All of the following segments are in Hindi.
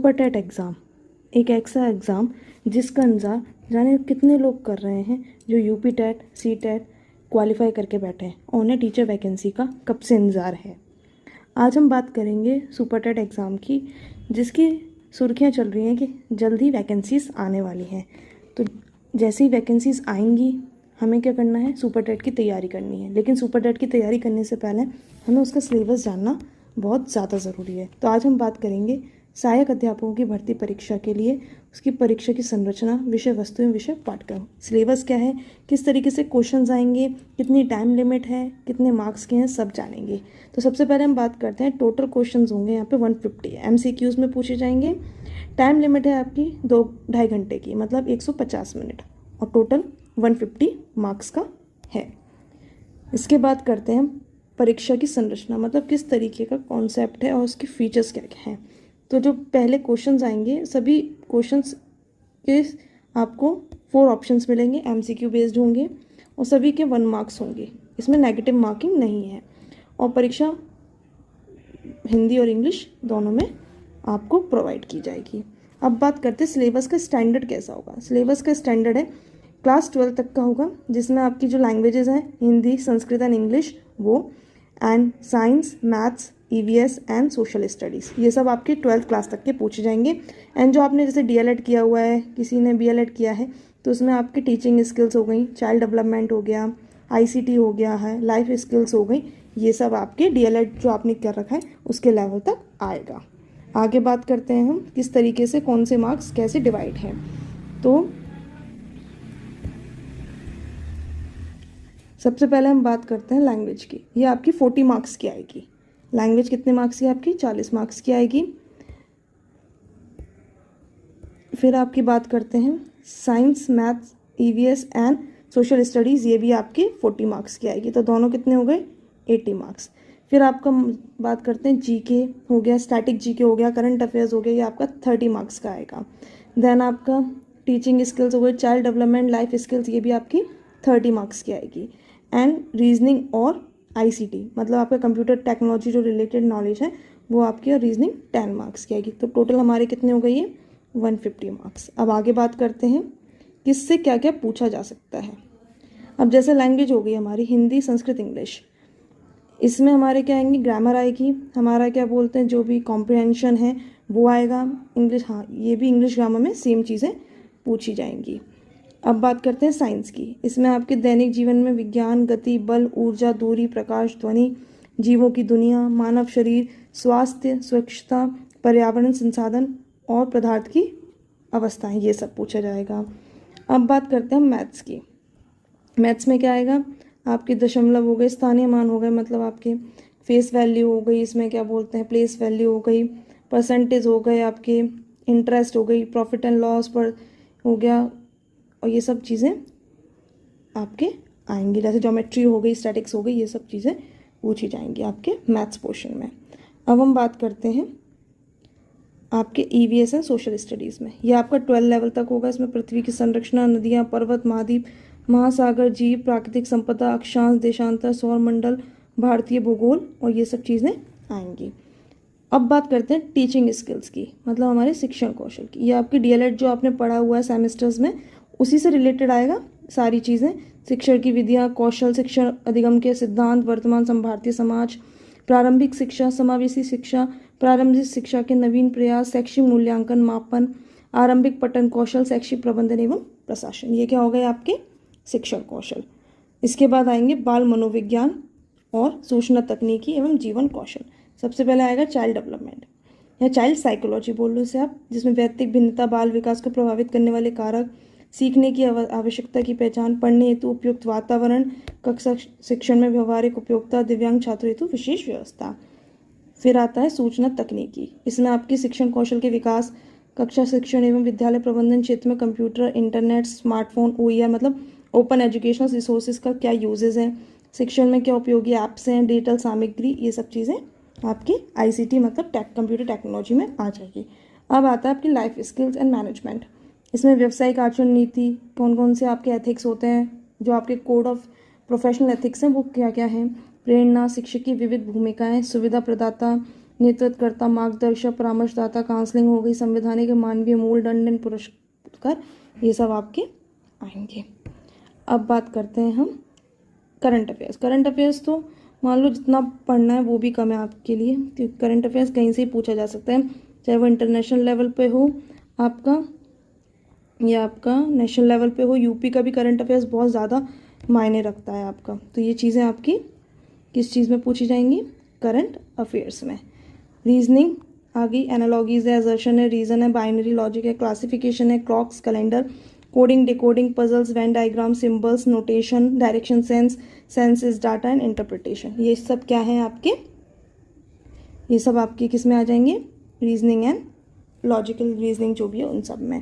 सुपर टेट एग्ज़ाम एक ऐसा एग्ज़ाम जिसका इंतज़ार जाने कितने लोग कर रहे हैं जो UP TET C TET qualify करके बैठे हैं और उन्हें टीचर वैकेंसी का कब से इंतज़ार है। आज हम बात करेंगे सुपर टेट एग्ज़ाम की, जिसकी सुर्खियाँ चल रही हैं कि जल्द ही वैकेंसीज़ आने वाली हैं। तो जैसे ही वैकेंसीज़ आएंगी हमें क्या करना है, सुपर टेट की तैयारी करनी है। लेकिन सुपर टेट की तैयारी करने से पहले हमें उसका सिलेबस जानना बहुत ज़्यादा ज़रूरी है। तो आज हम बात करेंगे सहायक अध्यापकों की भर्ती परीक्षा के लिए उसकी परीक्षा की संरचना, विषय वस्तु एवं विषय पाठ्यक्रम, सिलेबस क्या है, किस तरीके से क्वेश्चंस आएंगे, कितनी टाइम लिमिट है, कितने मार्क्स के हैं, सब जानेंगे। तो सबसे पहले हम बात करते हैं, टोटल क्वेश्चंस होंगे यहाँ पे 150 MCQs में पूछे जाएंगे। टाइम लिमिट है आपकी 2-2.5 घंटे की, मतलब 150 मिनट, और टोटल 150 मार्क्स का है। इसके बाद करते हैं परीक्षा की संरचना, मतलब किस तरीके का कॉन्सेप्ट है और उसके फीचर्स क्या क्या हैं। तो जो पहले क्वेश्चंस आएंगे, सभी क्वेश्चंस के आपको 4 ऑप्शंस मिलेंगे, MCQ बेस्ड होंगे और सभी के 1 मार्क्स होंगे। इसमें नेगेटिव मार्किंग नहीं है और परीक्षा हिंदी और इंग्लिश दोनों में आपको प्रोवाइड की जाएगी। अब बात करते हैं सिलेबस का स्टैंडर्ड कैसा होगा। सिलेबस का स्टैंडर्ड है क्लास 12 तक का होगा, जिसमें आपकी जो लैंग्वेजेस हैं हिंदी, संस्कृत एंड इंग्लिश वो, and science, maths, EVS and social studies, ये सब आपके 12th क्लास तक के पूछे जाएंगे। एंड जो आपने जैसे DLED किया हुआ है, किसी ने BLED किया है, तो उसमें आपकी टीचिंग स्किल्स हो गई, चाइल्ड डेवलपमेंट हो गया, ICT हो गया है, लाइफ स्किल्स हो गई, ये सब आपके DLED जो आपने कर रखा है उसके लेवल तक आएगा। आगे बात करते हैं हम किस तरीके से कौन से मार्क्स कैसे डिवाइड हैं। तो सबसे पहले हम बात करते हैं लैंग्वेज की। ये आपकी 40 मार्क्स की आएगी। लैंग्वेज कितने मार्क्स की आपकी 40 मार्क्स की आएगी। फिर आपकी बात करते हैं science, maths, EVS and social studies, ये भी आपकी 40 मार्क्स की आएगी। तो दोनों कितने हो गए 80 मार्क्स। फिर आपका बात करते हैं GK हो गया, स्टैटिक GK हो गया, करंट अफेयर्स हो गया, ये आपका 30 मार्क्स का आएगा। देन आपका टीचिंग स्किल्स हो गए, चाइल्ड डेवलपमेंट, लाइफ स्किल्स, ये भी आपकी 30 मार्क्स की आएगी। एंड रीजनिंग और ICT, मतलब आपका कंप्यूटर टेक्नोलॉजी जो रिलेटेड नॉलेज है वो आपकी, और रीजनिंग 10 मार्क्स की आएगी। तो टोटल हमारे कितने हो गए ये 150 मार्क्स। अब आगे बात करते हैं किससे क्या क्या पूछा जा सकता है। अब जैसे लैंग्वेज हो गई हमारी हिंदी, संस्कृत, इंग्लिश, इसमें हमारे क्या आएंगे, ग्रामर आएगी, हमारा क्या बोलते हैं जो भी कॉम्प्रिहेंशन है वो आएगा। इंग्लिश, हाँ ये भी इंग्लिश ग्रामर में सेम चीज़ें पूछी जाएंगी। अब बात करते हैं साइंस की। इसमें आपके दैनिक जीवन में विज्ञान, गति, बल, ऊर्जा, दूरी, प्रकाश, ध्वनि, जीवों की दुनिया, मानव शरीर, स्वास्थ्य, स्वच्छता, पर्यावरण, संसाधन और पदार्थ की अवस्थाएं, ये सब पूछा जाएगा। अब बात करते हैं मैथ्स की। मैथ्स में क्या आएगा, आपके दशमलव हो गए, स्थानीय मान हो गए, मतलब आपके फेस वैल्यू हो गई, इसमें क्या बोलते हैं प्लेस वैल्यू हो गई, परसेंटेज हो गए, आपके इंटरेस्ट हो गई, प्रॉफिट एंड लॉस पर हो गया, और ये सब चीज़ें आपके आएंगी। जैसे ज्योमेट्री हो गई, स्टैटिक्स हो गई, ये सब चीज़ें पूछी जाएंगी आपके मैथ्स पोर्शन में। अब हम बात करते हैं आपके EVS एंड सोशल स्टडीज़ में। ये आपका 12 लेवल तक होगा। इसमें पृथ्वी की संरचना, नदियाँ, पर्वत, महाद्वीप, महासागर, जीव, प्राकृतिक संपदा, अक्षांश, देशांतर, सौरमंडल, भारतीय भूगोल, और ये सब चीज़ें आएंगी। अब बात करते हैं टीचिंग स्किल्स की, मतलब हमारे शिक्षण कौशल की। ये आपकी DLED जो आपने पढ़ा हुआ है सेमेस्टर्स में, उसी से रिलेटेड आएगा सारी चीज़ें। शिक्षण की विधियाँ, कौशल, शिक्षण अधिगम के सिद्धांत, वर्तमान संभारतीय समाज, प्रारंभिक शिक्षा, समावेशी शिक्षा, प्रारंभिक शिक्षा के नवीन प्रयास, शैक्षिक मूल्यांकन, मापन, आरंभिक पठन कौशल, शैक्षिक प्रबंधन एवं प्रशासन, ये क्या हो गए आपके शिक्षण कौशल। इसके बाद आएंगे बाल मनोविज्ञान और सूचना तकनीकी एवं जीवन कौशल। सबसे पहले आएगा चाइल्ड डेवलपमेंट या चाइल्ड साइकोलॉजी बोल लो इसे आप, जिसमें व्यक्तिक भिन्नता, बाल विकास को प्रभावित करने वाले कारक, सीखने की आवश्यकता की पहचान, पढ़ने हेतु उपयुक्त वातावरण, कक्षा शिक्षण में व्यवहारिक उपयोगिता, दिव्यांग छात्रों हेतु विशेष व्यवस्था। फिर आता है सूचना तकनीकी। इसमें आपकी शिक्षण कौशल के विकास, कक्षा शिक्षण एवं विद्यालय प्रबंधन क्षेत्र में कंप्यूटर, इंटरनेट, स्मार्टफोन, OER मतलब ओपन एजुकेशनल रिसोर्सेज का क्या यूजेज है, शिक्षण में क्या उपयोगी ऐप्स हैं, डिजिटल सामग्री, ये सब चीज़ें आपकी ICT मतलब कंप्यूटर टेक्नोलॉजी में आ जाएगी। अब आता है आपकी लाइफ स्किल्स एंड मैनेजमेंट। इसमें व्यावसायिक आचरण नीति, कौन कौन से आपके एथिक्स होते हैं, जो आपके कोड ऑफ प्रोफेशनल एथिक्स हैं वो क्या क्या हैं, प्रेरणा, शिक्षक की विविध भूमिकाएं, सुविधा प्रदाता, नेतृत्वकर्ता, मार्गदर्शक, परामर्शदाता, काउंसलिंग हो गई, संवैधानिक, मानवीय मूल, दंड एंड पुरस्कार, ये सब आपके आएंगे। अब बात करते हैं हम करंट अफेयर्स। करंट अफेयर्स तो मान लो जितना पढ़ना है वो भी कम है आपके लिए, क्योंकि करंट अफेयर्स कहीं से ही पूछा जा सकता है, चाहे वो इंटरनेशनल लेवल पे हो आपका या आपका नेशनल लेवल पे हो। यूपी का भी करंट अफेयर्स बहुत ज़्यादा मायने रखता है आपका। तो ये चीज़ें आपकी किस चीज़ में पूछी जाएंगी? करंट अफेयर्स में। रीजनिंग आ गई, एनालॉगीज है, असर्शन है, रीजन है, बाइनरी लॉजिक है, क्लासिफिकेशन है, clocks, calendar, coding, decoding, puzzles, Venn diagram, symbols, notation, direction sense, sense is data and interpretation. ये सब क्या है आपके? ये सब आपके किस में आ जाएंगे? रीजनिंग एंड लॉजिकल रीजनिंग जो भी है उन सब में।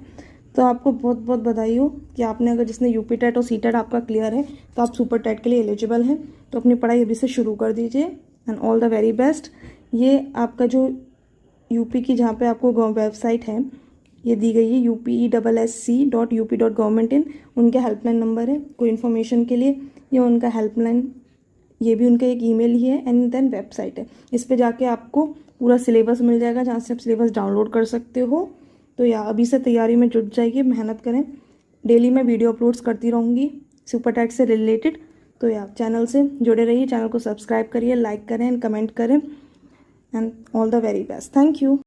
तो आपको बहुत बहुत बधाई हो कि आपने, अगर जिसने यूपी टेट और सी टेट आपका क्लियर है तो आप सुपर टेट के लिए एलिजिबल हैं। तो अपनी पढ़ाई अभी से शुरू कर दीजिए and all the very best. ये आपका जो यूपी की जहाँ पे आपको वेबसाइट है ये दी गई है upessc.up.government.in, उनका हेल्पलाइन नंबर है कोई इन्फॉर्मेशन के लिए। ये उनका हेल्पलाइन, ये भी उनका एक ईमेल ही है एंड देन वेबसाइट है। इस पे जाके आपको पूरा सिलेबस मिल जाएगा जहाँ से आप सिलेबस डाउनलोड कर सकते हो। तो या अभी से तैयारी में जुट जाइए, मेहनत करें। डेली मैं वीडियो अपलोड्स करती रहूँगी सुपर टेट से रिलेटेड। तो या चैनल से जुड़े रहिए, चैनल को सब्सक्राइब करिए, लाइक करें एंड कमेंट करें and all the very best. Thank you.